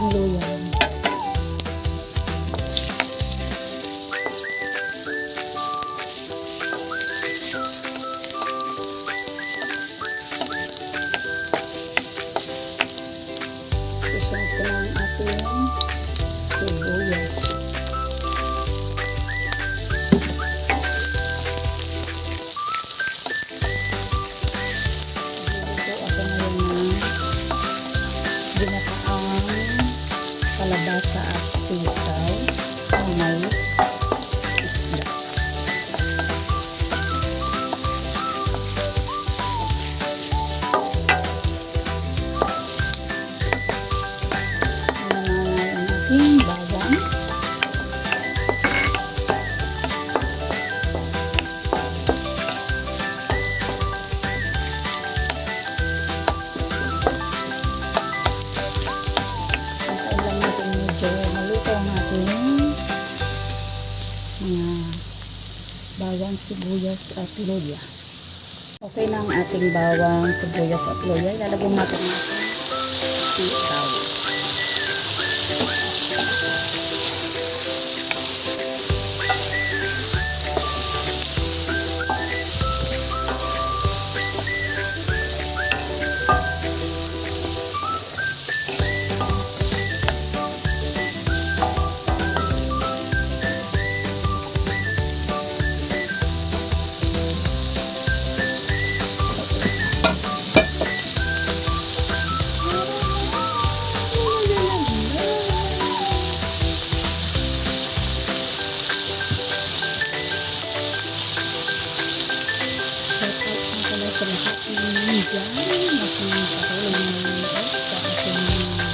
ating luya. Susunod ko na ang ating sibuyas. Kalabasa at sitaw na may isda. Nananay ang ating bawang. Maluto ang ating mga bawang, sibuyas at luya. Okay na ang ating bawang, sibuyas at luya. Ilalagay natin natin sitaw. Sa lahat ng dyan, nakapatulong ng sa ating natin ang mga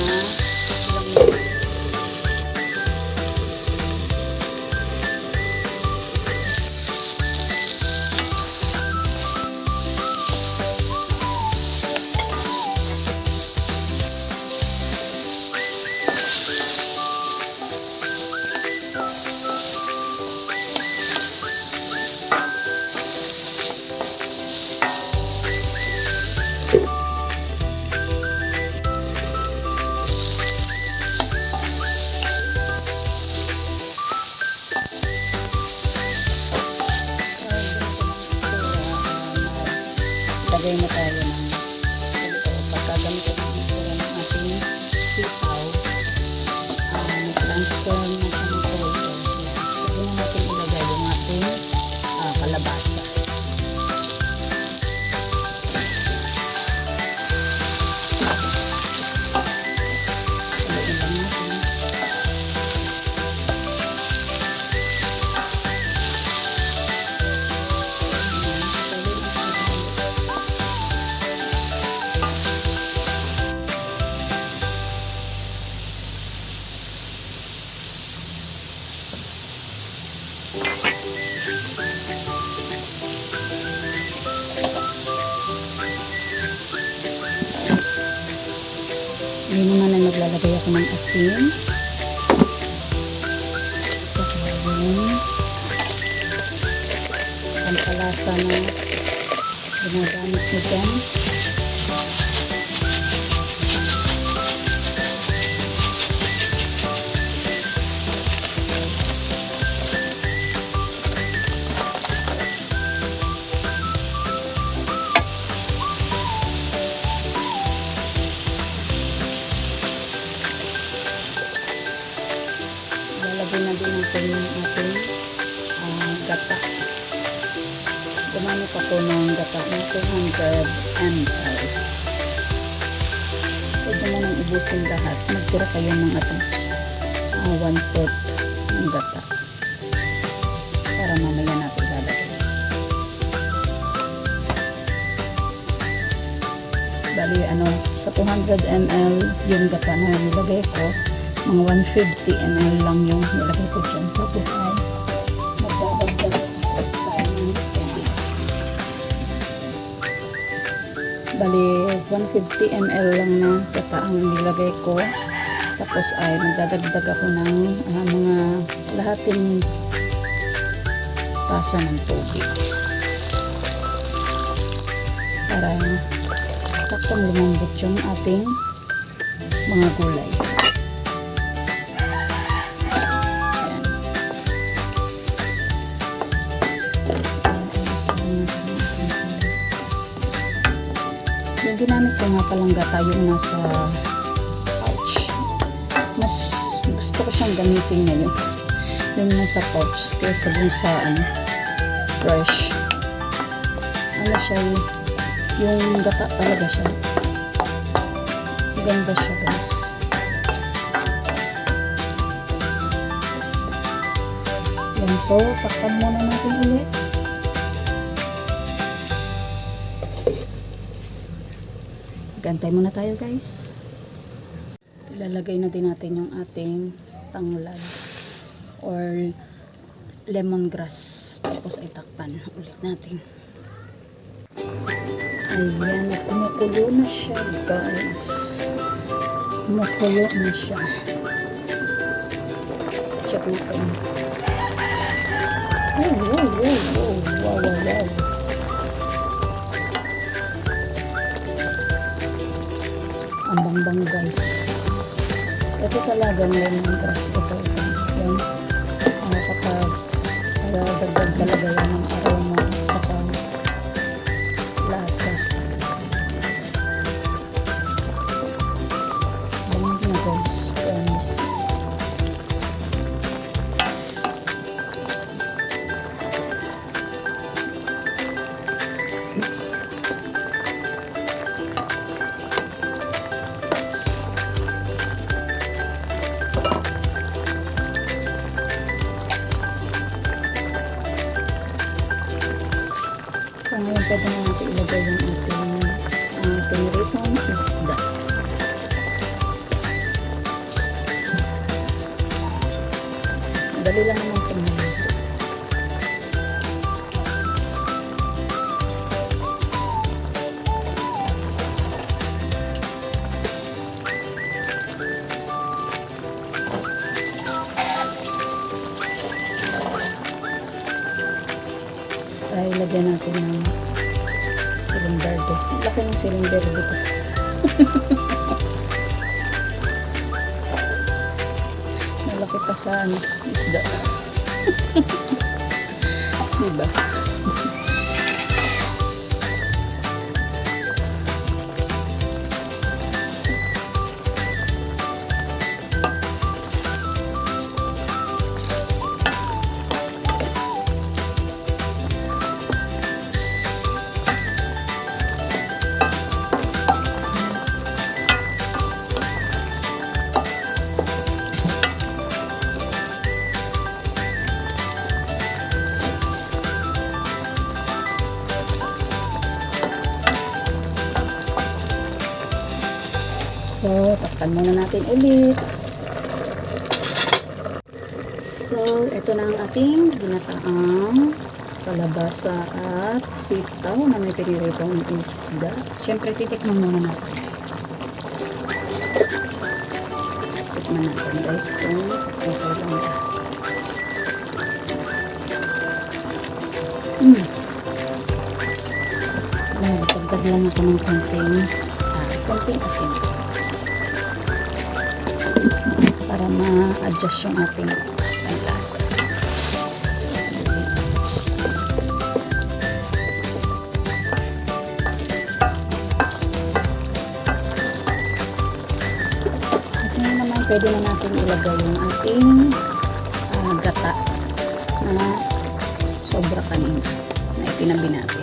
lamits. Lagay na tayo ng pagkagamit ng itsura ng ating sitaw. Transfer na ang toyo. Lagyan na natin ilagay yung ating kalabasa. Lagyan lang natin. Ngayon naman ay maglalagay ako ng asin sa yung pampalasa na ginagamit ko dyan. Lalagyan na din natin yung ating gata. Gumamit ako ng gata ng 200 ml. Pwede mo nang ubusin lahat. Magtira kayo ng at least 1/4 ng gata. Para mamaya natin lalagyan. Bali, sa 200 ml yung gata na nilagay ko, mga 150 ml lang yung nilagay ko dyan. Tapos ay magdadagdag tayo ng tubig. Bali 150 ml lang na gata ang nilagay ko. Tapos ay magdadagdag ako ng mga lahating tasa ng tubig para saktong lumambot yung ating mga gulay. Yung ginamit ko nga palang gata yung nasa pouch. Mas gusto ko siyang gamitin ngayon. Yung nasa pouch kaysa dun sa fresh. Ano siya yung gata talaga siya. Ganda siya guys. Yan, so takpan muna natin ulit. Gantay muna tayo guys. Ilalagay na din natin yung ating tanglad or lemongrass. Tapos ay takpan ulit natin. Ayan, at kumukulo na siya guys. Kumukulo na siya. Check natin. Wow. Ang bangbang guys. Ito talagang lemongrass. Ito. Yan. Kapag dagdag talaga yan ng aroma sa lasa. Bango na guys. Promise. So ngayon pwede na natin ilagay yung ating ritong isda. Madali lang naman ito maluto. Ay, lagyan natin ng cylinder dito. Laki ng cylinder dito. Malaki pa sa isda. Diba? So, takpan muna natin ulit. So, ito na ang ating ginataang kalabasa at sitaw na may piniritong isda. Siyempre, titikman muna natin. Tikman natin guys kung okay lang ba. Nagtagdag lang ako ng konting asin. Para ma-adjust yung ating lasa. So, at ngayon naman pwede na natin ilagay yung ating gata na sobra kanina na itinabi natin.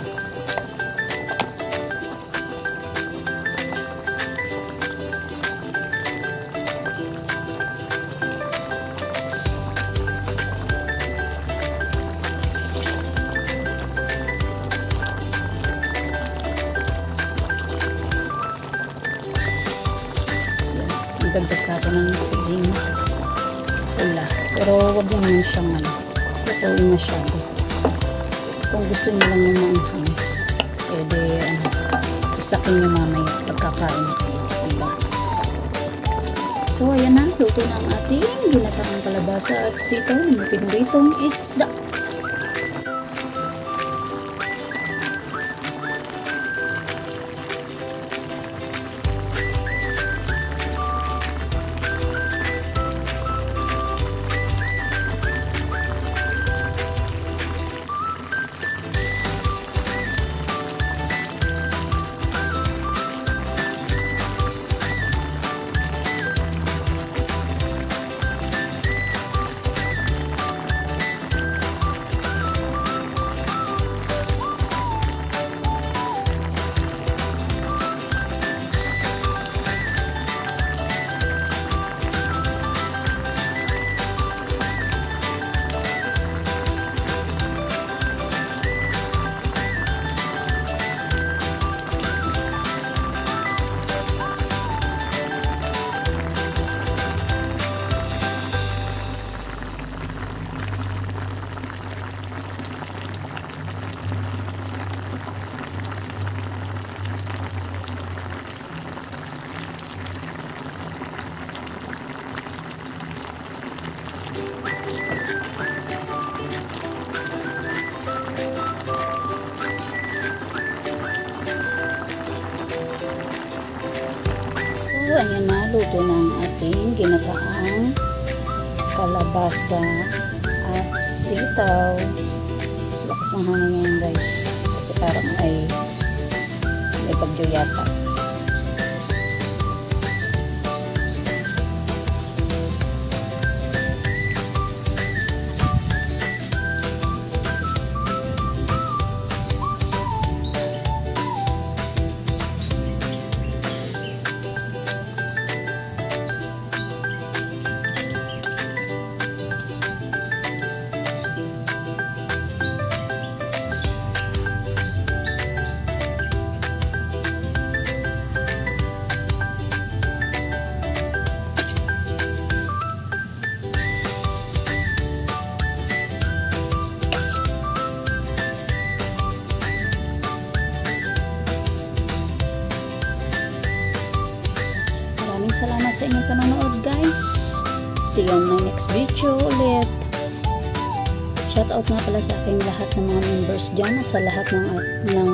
Dagdag ka ako ng siling pula. Pero wag naman siyang lutuin masyado. Kung gusto niyo lang yung maanghang, pwede isakin niyo mamaya pagkakain natin. Diba? So, ayan na. Luto na ang ating ginataang kalabasa at sitaw na pinuritong isda. So, ayan na, luto na ang ating ginataang kalabasa at sitaw. Lakas ng hangin ngayon guys, kasi parang ay may bagyo yata. Salamat sa inyong panonood guys. See you on my next video ulit. Shoutout nga pala sa aking lahat ng mga members dyan at sa lahat ng mga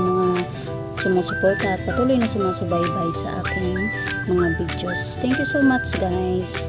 sumusuporta at patuloy na sumasubaybay sa aking mga videos. Thank you so much guys.